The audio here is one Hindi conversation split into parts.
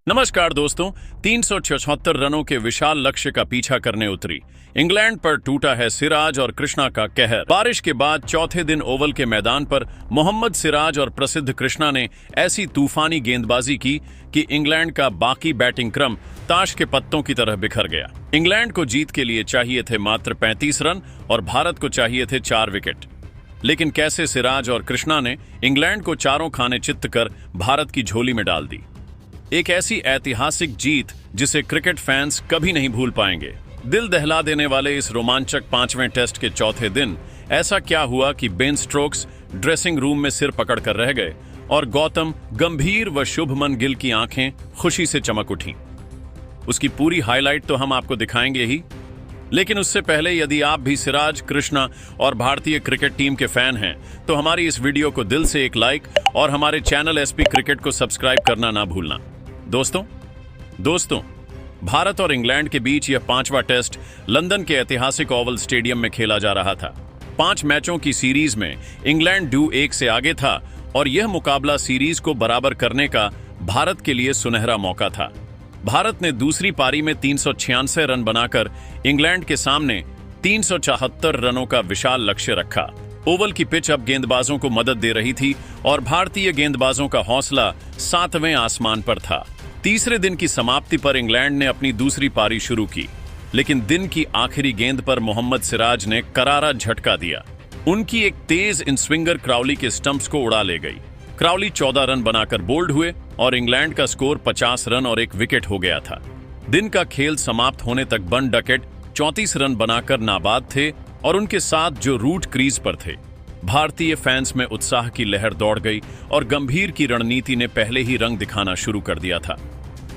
नमस्कार दोस्तों। 376 रनों के विशाल लक्ष्य का पीछा करने उतरी इंग्लैंड पर टूटा है सिराज और कृष्णा का कहर। बारिश के बाद चौथे दिन ओवल के मैदान पर मोहम्मद सिराज और प्रसिद्ध कृष्णा ने ऐसी तूफानी गेंदबाजी की कि इंग्लैंड का बाकी बैटिंग क्रम ताश के पत्तों की तरह बिखर गया। इंग्लैंड को जीत के लिए चाहिए थे मात्र 35 रन और भारत को चाहिए थे 4 विकेट। लेकिन कैसे सिराज और कृष्णा ने इंग्लैंड को चारों खाने चित्त कर भारत की झोली में डाल दी। एक ऐसी ऐतिहासिक जीत जिसे क्रिकेट फैंस कभी नहीं भूल पाएंगे। दिल दहला देने वाले इस रोमांचक 5वें टेस्ट के चौथे दिन ऐसा क्या हुआ कि बेन स्टोक्स ड्रेसिंग रूम में सिर पकड़ कर रह गए और गौतम गंभीर व शुभमन गिल की आंखें खुशी से चमक उठीं। उसकी पूरी हाईलाइट तो हम आपको दिखाएंगे ही, लेकिन उससे पहले यदि आप भी सिराज, कृष्णा और भारतीय क्रिकेट टीम के फैन हैं तो हमारी इस वीडियो को दिल से एक लाइक और हमारे चैनल एसपी क्रिकेट को सब्सक्राइब करना ना भूलना। दोस्तों, भारत और इंग्लैंड के बीच यह 5वां टेस्ट लंदन के ऐतिहासिक ओवल स्टेडियम में खेला जा रहा था। 5 मैचों की सीरीज में इंग्लैंड ड्यू 1 से आगे था और यह मुकाबला सीरीज को बराबर करने का भारत के लिए सुनहरा मौका था। भारत ने दूसरी पारी में 386 रन बनाकर इंग्लैंड के सामने 374 रनों का विशाल लक्ष्य रखा। ओवल की पिच अब गेंदबाजों को मदद दे रही थी और भारतीय गेंदबाजों का हौसला 7वें आसमान पर था। तीसरे दिन की समाप्ति पर इंग्लैंड ने अपनी दूसरी पारी शुरू की, लेकिन दिन की आखिरी गेंद पर मोहम्मद सिराज ने करारा झटका दिया। उनकी एक तेज इन स्विंगर क्राउली के स्टंप्स को उड़ा ले गई। क्राउली 14 रन बनाकर बोल्ड हुए और इंग्लैंड का स्कोर 50 रन और 1 विकेट हो गया था। दिन का खेल समाप्त होने तक बन डकेट 34 रन बनाकर नाबाद थे और उनके साथ जो रूट क्रीज पर थे। भारतीय फैंस में उत्साह की लहर दौड़ गई और गंभीर की रणनीति ने पहले ही रंग दिखाना शुरू कर दिया था।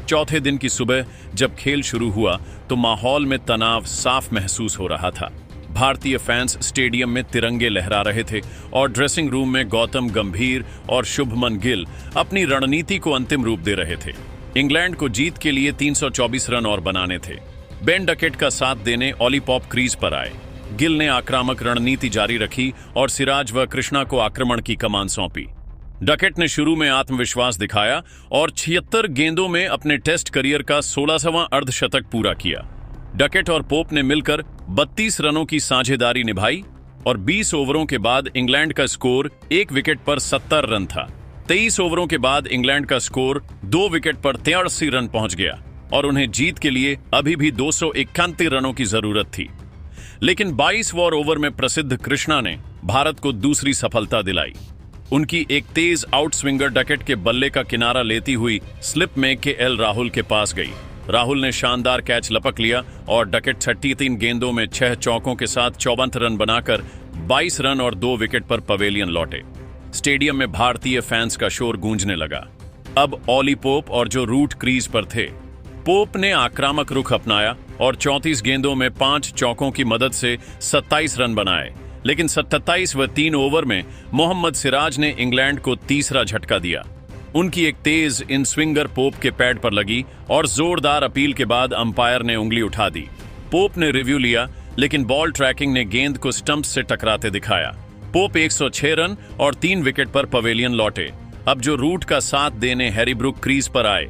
चौथे दिन की सुबह जब खेल शुरू हुआ तो माहौल में तनाव साफ महसूस हो रहा था। भारतीय फैंस स्टेडियम में तिरंगे लहरा रहे थे और ड्रेसिंग रूम में गौतम गंभीर और शुभमन गिल अपनी रणनीति को अंतिम रूप दे रहे थे। इंग्लैंड को जीत के लिए 324 रन और बनाने थे। बेन डकेट का साथ देने ओली पॉप क्रीज पर आए। गिल ने आक्रामक रणनीति जारी रखी और सिराज व कृष्णा को आक्रमण की कमान सौंपी। डकेट ने शुरू में आत्मविश्वास दिखाया और 76 गेंदों में अपने टेस्ट करियर का 16वां अर्धशतक पूरा किया। डकेट और पोप ने मिलकर 32 रनों की साझेदारी निभाई और 20 ओवरों के बाद इंग्लैंड का स्कोर 1 विकेट पर 70 रन था। 23 ओवरों के बाद इंग्लैंड का स्कोर 2 विकेट पर 83 रन पहुंच गया और उन्हें जीत के लिए अभी भी 291 रनों की जरूरत थी। लेकिन 22वें ओवर में प्रसिद्ध कृष्णा ने भारत को दूसरी सफलता दिलाई। उनकी एक तेज आउट स्विंगर डकेट के बल्ले का किनारा लेती हुई स्लिप में के एल राहुल के पास गई। राहुल ने शानदार कैच लपक लिया और डकेट 33 गेंदों में 6 चौकों के साथ 54 रन बनाकर 22 रन और 2 विकेट पर पवेलियन लौटे। स्टेडियम में भारतीय फैंस का शोर गूंजने लगा। अब ओली पोप और जो रूट क्रीज पर थे। पोप ने आक्रामक रुख अपनाया और 34 गेंदों में 5 चौकों की मदद से 27 रन बनाए, लेकिन 27 व 3 ओवर में मोहम्मद सिराज ने इंग्लैंड को तीसरा झटका दिया। उनकी एक तेज इन स्विंगर पोप के पैड पर लगी और जोरदार अपील के बाद अंपायर ने उंगली उठा दी। पोप ने रिव्यू लिया, लेकिन बॉल ट्रैकिंग ने गेंद को स्टंप से टकराते दिखाया। पोप 106 रन और 3 विकेट पर पवेलियन लौटे। अब जो रूट का साथ देने हैरी ब्रूक क्रीज पर आए।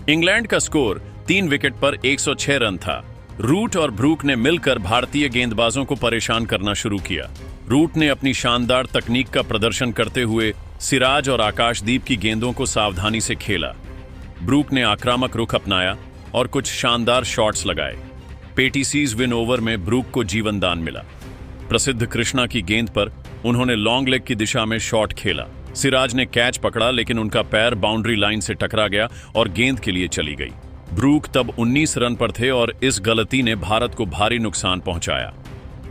इंग्लैंड का स्कोर 3 विकेट पर 106 रन था। रूट और ब्रूक ने मिलकर भारतीय गेंदबाजों को परेशान करना शुरू किया। रूट ने अपनी शानदार तकनीक का प्रदर्शन करते हुए सिराज और आकाशदीप की गेंदों को सावधानी से खेला। ब्रूक ने आक्रामक रुख अपनाया और कुछ शानदार शॉट्स लगाए। पेटीसीज विन ओवर में ब्रूक को जीवन दान मिला। प्रसिद्ध कृष्णा की गेंद पर उन्होंने लॉन्ग लेग की दिशा में शॉट खेला। सिराज ने कैच पकड़ा, लेकिन उनका पैर बाउंड्री लाइन से टकरा गया और गेंद के लिए चली गई। ब्रूक तब 19 रन पर थे और इस गलती ने भारत को भारी नुकसान पहुंचाया।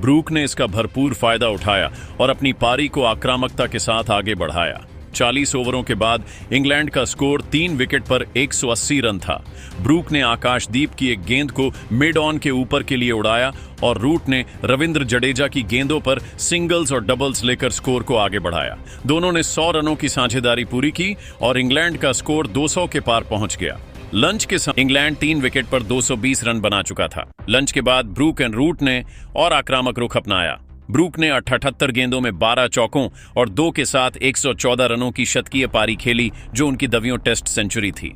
ब्रूक ने इसका भरपूर फायदा उठाया और अपनी पारी को आक्रामकता के साथ आगे बढ़ाया। 40 ओवरों के बाद इंग्लैंड का स्कोर 3 विकेट पर 180 रन था। ब्रूक ने आकाशदीप की एक गेंद को मिड ऑन के ऊपर के लिए उड़ाया और रूट ने रविंद्र जडेजा की गेंदों पर सिंगल्स और डबल्स लेकर स्कोर को आगे बढ़ाया। दोनों ने 100 रनों की साझेदारी पूरी की और इंग्लैंड का स्कोर 200 के पार पहुंच गया। लंच के समय इंग्लैंड 3 विकेट पर 220 रन बना चुका था। लंच के बाद ब्रूक एंड रूट ने और आक्रामक रुख अपनाया। ब्रूक ने 78 गेंदों में 12 चौकों और 2 के साथ 114 रनों की शतकीय पारी खेली, जो उनकी दवियों टेस्ट सेंचुरी थी।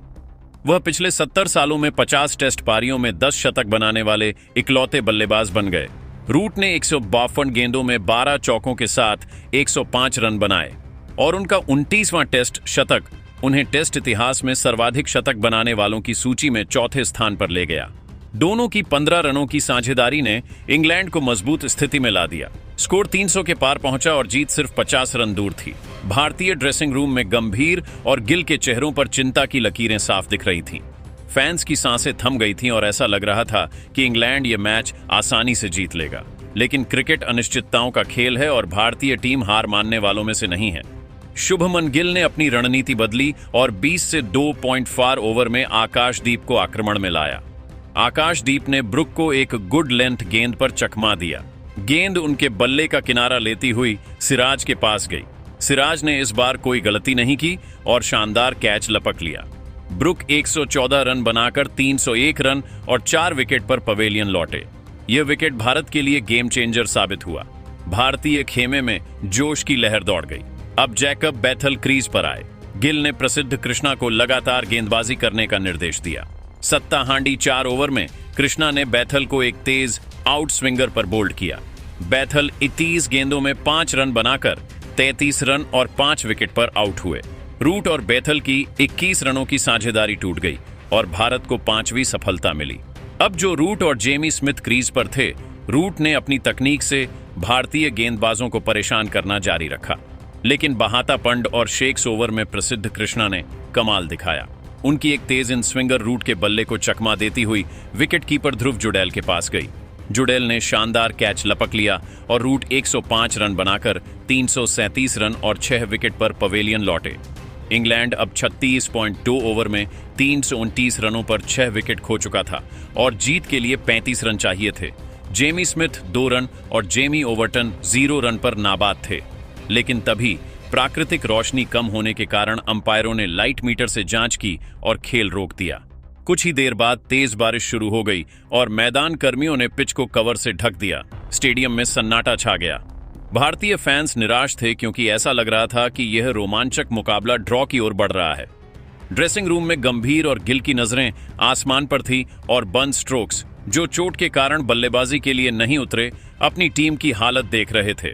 वह पिछले 70 सालों में 50 टेस्ट पारियों में 10 शतक बनाने वाले इकलौते बल्लेबाज बन गए। रूट ने 152 गेंदों में 12 चौकों के साथ 105 रन बनाए और उनका 29वां टेस्ट शतक उन्हें टेस्ट इतिहास में सर्वाधिक शतक बनाने वालों की सूची में चौथे स्थान पर ले गया। दोनों की 15 रनों की साझेदारी ने इंग्लैंड को मजबूत स्थिति में ला दिया। स्कोर 300 के पार पहुंचा और जीत सिर्फ 50 रन दूर थी। भारतीय ड्रेसिंग रूम में गंभीर और गिल के चेहरों पर चिंता की लकीरें साफ दिख रही थीं। फैंस की सांसें थम गई थीं और ऐसा लग रहा था कि इंग्लैंड ये मैच आसानी से जीत लेगा। लेकिन क्रिकेट अनिश्चितताओं का खेल है और भारतीय टीम हार मानने वालों में से नहीं है। शुभमन गिल ने अपनी रणनीति बदली और 20 से 2.4 ओवर में आकाशदीप को आक्रमण में लाया। आकाशदीप ने ब्रुक को एक गुड लेंथ गेंद पर चकमा दिया। गेंद उनके बल्ले का किनारा लेती हुई सिराज के पास गई। सिराज ने इस बार कोई गलती नहीं की और शानदार कैच लपक लिया। ब्रुक 114 रन बनाकर 301 रन और 4 विकेट पर पवेलियन लौटे। यह विकेट भारत के लिए गेम चेंजर साबित हुआ। भारतीय खेमे में जोश की लहर दौड़ गई। अब जैकब बैथल क्रीज पर आए। गिल ने प्रसिद्ध कृष्णा को लगातार गेंदबाजी करने का निर्देश दिया। सत्ता हांडी 4 ओवर में कृष्णा ने बैथल को एक तेज आउट स्विंगर पर बोल्ड किया। बैथल 31 गेंदों में 5 रन बनाकर 33 रन और 5 विकेट पर आउट हुए। रूट और बैथल की 21 रनों की साझेदारी टूट गई और भारत को 5वीं सफलता मिली। अब जो रूट और जेमी स्मिथ क्रीज पर थे, रूट ने अपनी तकनीक से भारतीय गेंदबाजों को परेशान करना जारी रखा, लेकिन बहाता पंड और शेक्स ओवर में प्रसिद्ध कृष्णा ने कमाल दिखाया। उनकी एक तेज इन स्विंगर रूट के बल्ले को चकमा देती हुई विकेट कीपर ध्रुव जुड़ैल के पास गई। जुड़ैल ने शानदार कैच लपक लिया और रूट 105 रन बनाकर 337 रन और 6 विकेट पर पवेलियन लौटे। इंग्लैंड अब 36.2 ओवर में 329 रनों पर 6 विकेट खो चुका था और जीत के लिए 35 रन चाहिए थे। जेमी स्मिथ 2 रन और जेमी ओवर्टन 0 रन पर नाबाद थे, लेकिन तभी प्राकृतिक रोशनी कम होने के कारण अंपायरों ने लाइट मीटर से जांच की और खेल रोक दिया। कुछ ही देर बाद तेज बारिश शुरू हो गई और मैदान कर्मियों ने पिच को कवर से ढक दिया। स्टेडियम में सन्नाटा छा गया। भारतीय फैंस निराश थे क्योंकि ऐसा लग रहा था कि यह रोमांचक मुकाबला ड्रॉ की ओर बढ़ रहा है। ड्रेसिंग रूम में गंभीर और गिल की नजरें आसमान पर थी और बन स्ट्रोक्स, जो चोट के कारण बल्लेबाजी के लिए नहीं उतरे, अपनी टीम की हालत देख रहे थे।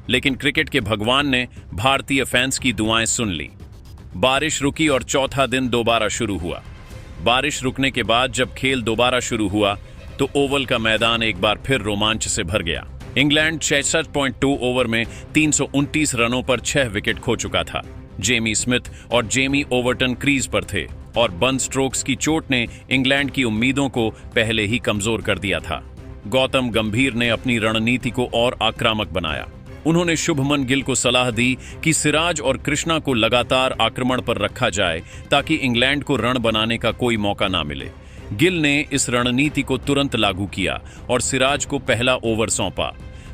लेकिन क्रिकेट के भगवान ने भारतीय फैंस की दुआएं सुन ली। बारिश रुकी और चौथा दिन दोबारा शुरू हुआ। बारिश रुकने के बाद जब खेल दोबारा शुरू हुआ तो ओवल का मैदान एक बार फिर रोमांच से भर गया। इंग्लैंड 66.2 ओवर में 329 रनों पर 6 विकेट खो चुका था। जेमी स्मिथ और जेमी ओवर्टन क्रीज पर थे और बन स्ट्रोक्स की चोट ने इंग्लैंड की उम्मीदों को पहले ही कमजोर कर दिया था। गौतम गंभीर ने अपनी रणनीति को और आक्रामक बनाया। उन्होंने शुभमन गिल को सलाह दी कि सिराज और कृष्णा को लगातार आक्रमण पर रखा जाए ताकि इंग्लैंड को रन बनाने का कोई मौका ना मिले। गिल ने इस रणनीति को तुरंत लागू किया और सिराज को पहला ओवर सौंपा।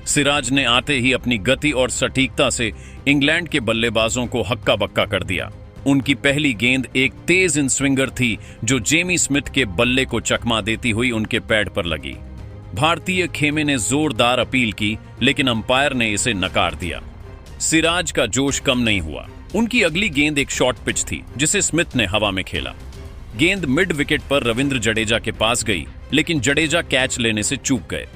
सिराज ने आते ही अपनी गति और सटीकता से इंग्लैंड के बल्लेबाजों को हक्का बक्का कर दिया। उनकी पहली गेंद एक तेज इन स्विंगर थी जो जेमी स्मिथ के बल्ले को चकमा देती हुई उनके पैड पर लगी। भारतीय खेमे ने जोरदार अपील की, लेकिन अंपायर ने इसे नकार दिया। सिराज का जोश कम नहीं हुआ। उनकी अगली गेंद एक शॉर्ट पिच थी जिसे स्मिथ ने हवा में खेला। गेंद मिड विकेट पर रविंद्र जडेजा के पास गई, लेकिन जडेजा कैच लेने से चूक गए।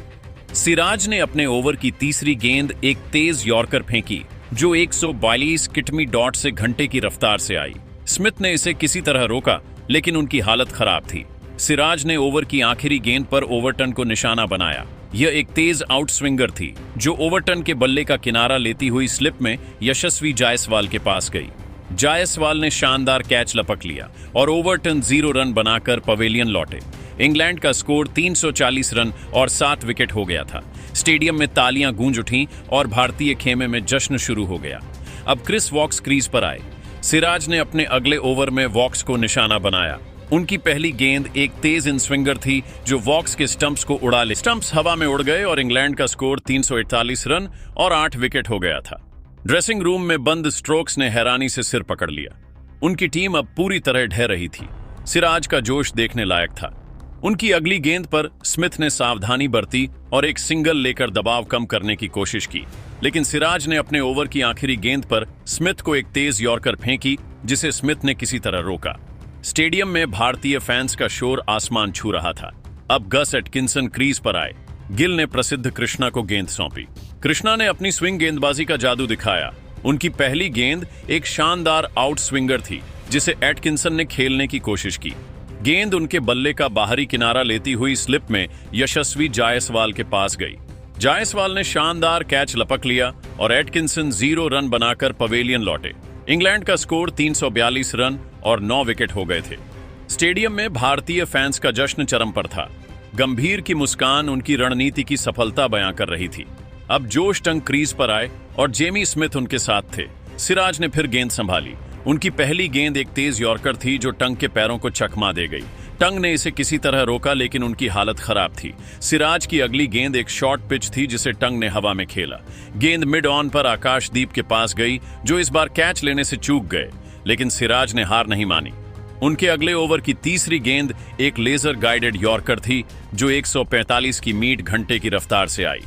सिराज ने अपने ओवर की तीसरी गेंद एक तेज यॉर्कर फेंकी जो 142 किटमी डॉट से घंटे की रफ्तार से आई। स्मिथ ने इसे किसी तरह रोका, लेकिन उनकी हालत खराब थी। सिराज ने ओवर की आखिरी गेंद पर ओवर्टन को निशाना बनाया। यह एक तेज आउट स्विंगर थी जो ओवर्टन के बल्ले का किनारा लेती हुई स्लिप में यशस्वी जायसवाल के पास गई। जायसवाल ने शानदार कैच लपक लिया और ओवर्टन 0 रन बनाकर पवेलियन लौटे। इंग्लैंड का स्कोर 340 रन और 7 विकेट हो गया था। स्टेडियम में तालियां गूंज उठीं और भारतीय खेमे में जश्न शुरू हो गया। अब क्रिस वॉक्स क्रीज पर आए। सिराज ने अपने अगले ओवर में वॉक्स को निशाना बनाया। उनकी पहली गेंद एक तेज इन स्विंगर थी जो वॉक्स के स्टंप्स को उड़ा ले। स्टंप्स हवा में उड़ गए और इंग्लैंड का स्कोर 341 रन और 8 विकेट हो गया था। ड्रेसिंग रूम में बंद स्ट्रोक्स ने हैरानी से सिर पकड़ लिया। उनकी टीम अब पूरी तरह ढह रही थी। सिराज का जोश देखने लायक था। उनकी अगली गेंद पर स्मिथ ने सावधानी बरती और एक सिंगल लेकर दबाव कम करने की कोशिश की, लेकिन सिराज ने अपने ओवर की आखिरी गेंद पर स्मिथ को एक तेज यॉर्कर फेंकी जिसे स्मिथ ने किसी तरह रोका। स्टेडियम में भारतीय फैंस का शोर आसमान छू रहा था। अब गस एटकिंसन क्रीज पर आए। गिल ने प्रसिद्ध कृष्णा को गेंद सौंपी। कृष्णा ने अपनी स्विंग गेंदबाजी का जादू दिखाया। उनकी पहली गेंद एक शानदार आउट स्विंगर थी जिसे एटकिंसन ने खेलने की कोशिश की। गेंद उनके बल्ले का बाहरी किनारा लेती हुई स्लिप में यशस्वी जायसवाल के पास गई। जायसवाल ने शानदार कैच लपक लिया और एटकिंसन 0 रन बनाकर पवेलियन लौटे। इंग्लैंड का स्कोर 342 रन और 9 विकेट हो गए थे। स्टेडियम में भारतीय फैंस का जश्न चरम पर था। गंभीर की मुस्कान उनकी रणनीति की सफलता बयां कर रही थी। अब जोश टंग क्रीज पर आए और जेमी स्मिथ उनके साथ थे। सिराज ने फिर गेंद संभाली। उनकी पहली गेंद एक तेज यॉर्कर थी जो टंग के पैरों को चकमा दे गई। टंग ने इसे किसी तरह रोका लेकिन उनकी हालत खराब थी। सिराज की अगली गेंद एक शॉर्ट पिच थी जिसे टंग ने हवा में खेला। गेंद मिड ऑन पर आकाशदीप के पास गई जो इस बार कैच लेने से चूक गए, लेकिन सिराज ने हार नहीं मानी। उनके अगले ओवर की तीसरी गेंद एक लेजर गाइडेड यॉर्कर थी जो 145 की मीट घंटे की रफ्तार से आई।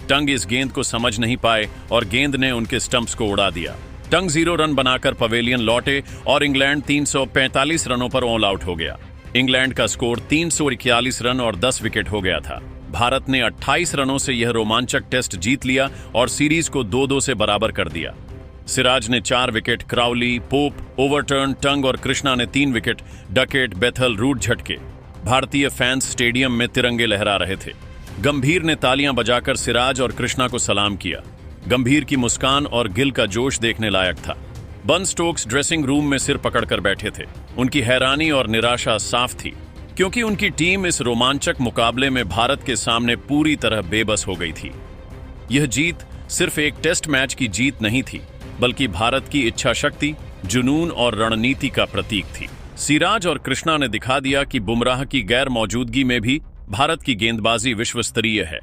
टंग इस गेंद को समझ नहीं पाए और गेंद ने उनके स्टंप्स को उड़ा दिया। टंग 0 रन बनाकर पवेलियन लौटे और इंग्लैंड 345 रनों पर ऑल आउट हो गया। इंग्लैंड का स्कोर 341 रन और 10 विकेट हो गया था। भारत ने 28 रनों से यह रोमांचक टेस्ट जीत लिया और सीरीज को 2-2 से बराबर कर दिया। सिराज ने 4 विकेट, क्राउली, पोप, ओवरटर्न, टंग और कृष्णा ने 3 विकेट, डकेट, बेथल, रूट झटके। भारतीय फैंस स्टेडियम में तिरंगे लहरा रहे थे। गंभीर ने तालियां बजाकर सिराज और कृष्णा को सलाम किया। गंभीर की मुस्कान और गिल का जोश देखने लायक था। बन स्टोक्स ड्रेसिंग रूम में सिर पकड़कर बैठे थे। उनकी हैरानी और निराशा साफ थी क्योंकि उनकी टीम इस रोमांचक मुकाबले में भारत के सामने पूरी तरह बेबस हो गई थी। यह जीत सिर्फ एक टेस्ट मैच की जीत नहीं थी बल्कि भारत की इच्छा शक्ति, जुनून और रणनीति का प्रतीक थी। सिराज और कृष्णा ने दिखा दिया कि बुमराह की गैर मौजूदगी में भी भारत की गेंदबाजी विश्व स्तरीय है।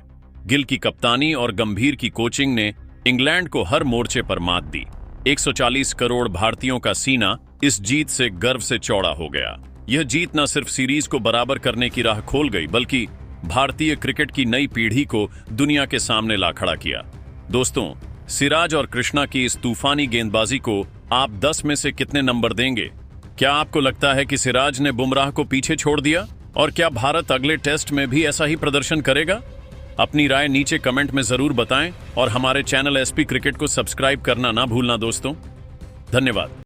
गिल की कप्तानी और गंभीर की कोचिंग ने इंग्लैंड को हर मोर्चे पर मात दी। 140 करोड़ भारतीयों का सीना इस जीत से गर्व से चौड़ा हो गया। यह जीत न सिर्फ सीरीज को बराबर करने की राह खोल गई बल्कि भारतीय क्रिकेट की नई पीढ़ी को दुनिया के सामने ला खड़ा किया। दोस्तों, सिराज और कृष्णा की इस तूफानी गेंदबाजी को आप 10 में से कितने नंबर देंगे? क्या आपको लगता है कि सिराज ने बुमराह को पीछे छोड़ दिया? और क्या भारत अगले टेस्ट में भी ऐसा ही प्रदर्शन करेगा? अपनी राय नीचे कमेंट में जरूर बताएं और हमारे चैनल एसपी क्रिकेट को सब्सक्राइब करना ना भूलना दोस्तों। धन्यवाद।